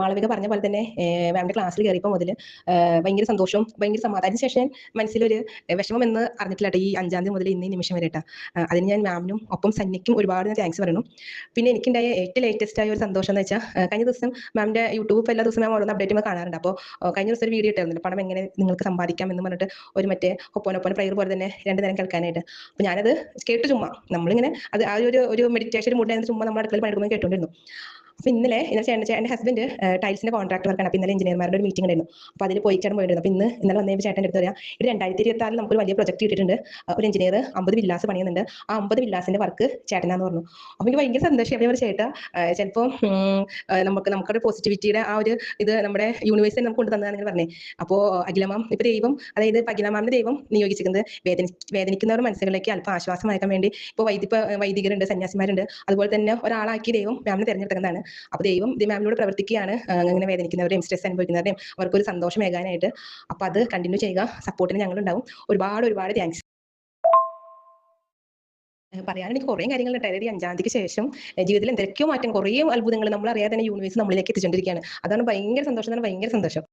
മാളവിക പറഞ്ഞ പോലെ തന്നെ മാമിന്റെ ക്ലാസ്സിൽ കയറിയപ്പോൾ മുതൽ ഭയങ്കര സന്തോഷവും ഭയങ്കര സമാധാനത്തിന് ശേഷം മനസ്സിലൊരു വിഷമം എന്ന് അറിഞ്ഞിട്ടില്ല ഈ 5-ാം തീയതി മുതൽ ഇന്ന് ഈ നിമിഷം വരെ കേട്ടോ. അതിന് ഞാൻ മാമിനും ഒപ്പം സന്നിക്കും ഒരുപാട് താങ്ക്സ് പറയണം. പിന്നെ എനിക്കുണ്ടായ ഏറ്റവും ലേറ്റസ്റ്റ് ആയ ഒരു സന്തോഷം എന്ന് വെച്ചാൽ കഴിഞ്ഞ ദിവസം മാമിന്റെ യൂട്യൂബ് എല്ലാ ദിവസവും മാം ഓരോന്ന് അപ്ഡേറ്റ് കാണാറുണ്ട്. അപ്പോൾ കഴിഞ്ഞ ദിവസം ഒരു വീഡിയോ ഇട്ടായിരുന്നു, പണം എങ്ങനെ നിങ്ങൾക്ക് സമ്പാദിക്കാം എന്ന് പറഞ്ഞിട്ട് ഒരു മറ്റേ ഒപ്പോനൊപ്പം പ്രയർ പോലെ തന്നെ 2 നേരം കേൾക്കാനായിട്ട്. അപ്പോൾ ഞാനത് കേട്ടു ചുമ്മാ നമ്മളിങ്ങനെ അത് ആ ഒരു മെഡിറ്റേഷൻ മൂഡിൽ ചുമ്മാ നമ്മുടെ അടുക്കളയിൽ പണിയെടുക്കുമ്പോൾ കേട്ടുകൊണ്ടിരുന്നു. അപ്പോൾ ഇന്നലെ ചേട്ടൻ്റെ ഹസ്ബൻഡ് ടൈൽസിന്റെ കോൺട്രാക്ട് വർക്കാണ്. അപ്പോൾ ഇന്നലെ എഞ്ചിനീയർമാരുടെ ഒരു മീറ്റിംഗ് ഉണ്ടായിരുന്നു. അപ്പോൾ അതിൽ ചേട്ടൻ പോയിരുന്നു. അപ്പോൾ ഇന്നലെ വന്നപ്പോൾ ചേട്ടൻ എടുത്ത് പറയാം, ഇത് 2026 നമുക്കൊരു വലിയ പ്രൊജക്ട് കിട്ടിയിട്ടുണ്ട്. ഒരു എഞ്ചിനീയർ 50 വില്ലാസ് പണിയുന്നുണ്ട്. ആ 50 വില്ലാസിന്റെ വർക്ക് ചേട്ടനാന്ന് പറഞ്ഞു. അപ്പോൾ എനിക്ക് ഭയങ്കര സന്തോഷം. അപ്പോൾ ഒരു ചേട്ടാ ചിലപ്പോൾ നമുക്കൊരു പോസിറ്റിവിറ്റിയുടെ ആ ഒരു ഇത് നമ്മുടെ യൂണിവേഴ്സിൽ നമുക്ക് കൊണ്ടു തന്നതാണെന്ന് പറഞ്ഞേ. അപ്പോൾ അഖില മാം ഇപ്പോൾ ദൈവം, അതായത് അഖില മാമിന്റെ ദൈവം നിയോഗിച്ചിരിക്കുന്നത് വേദനിക്കുന്നവരുടെ മനസ്സുകളിലേക്ക് അല്പം ആശ്വാസമാക്കാൻ വേണ്ടി. ഇപ്പോൾ വൈദികരുണ്ട്, സന്യാസിമാരുണ്ട്, അതുപോലെ തന്നെ ഒരാളാക്കി ദൈവം മാമിനെ തിരഞ്ഞെടുക്കുന്നതാണ്. അപ്പോൾ ദൈവം മാമിലൂടെ പ്രവർത്തിക്കുകയാണ് അങ്ങനെ വേദനിക്കുന്നവരെയും സ്ട്രെസ് അനുഭവിക്കുന്നവരെയും അവർക്കൊരു സന്തോഷമേകാനായിട്ട്. അപ്പോൾ അത് കണ്ടിന്യൂ ചെയ്യുക, സപ്പോർട്ടിന് ഞങ്ങളുണ്ടാവും. ഒരുപാട് താങ്ക്സ്. പറയാൻ എനിക്ക് കുറേ കാര്യങ്ങളുണ്ട്. അതായത് 5-ാം തീയതിക്ക് ശേഷം ജീവിതത്തിൽ എന്തൊക്കെയോ മാറ്റം, കുറേ അത്ഭുതങ്ങൾ നമ്മൾ അറിയാതെ തന്നെ യൂണിവേഴ്സ് നമ്മളിലേക്ക് എത്തിച്ചുകൊണ്ടിരിക്കുകയാണ്. അതാണ് ഭയങ്കര സന്തോഷം.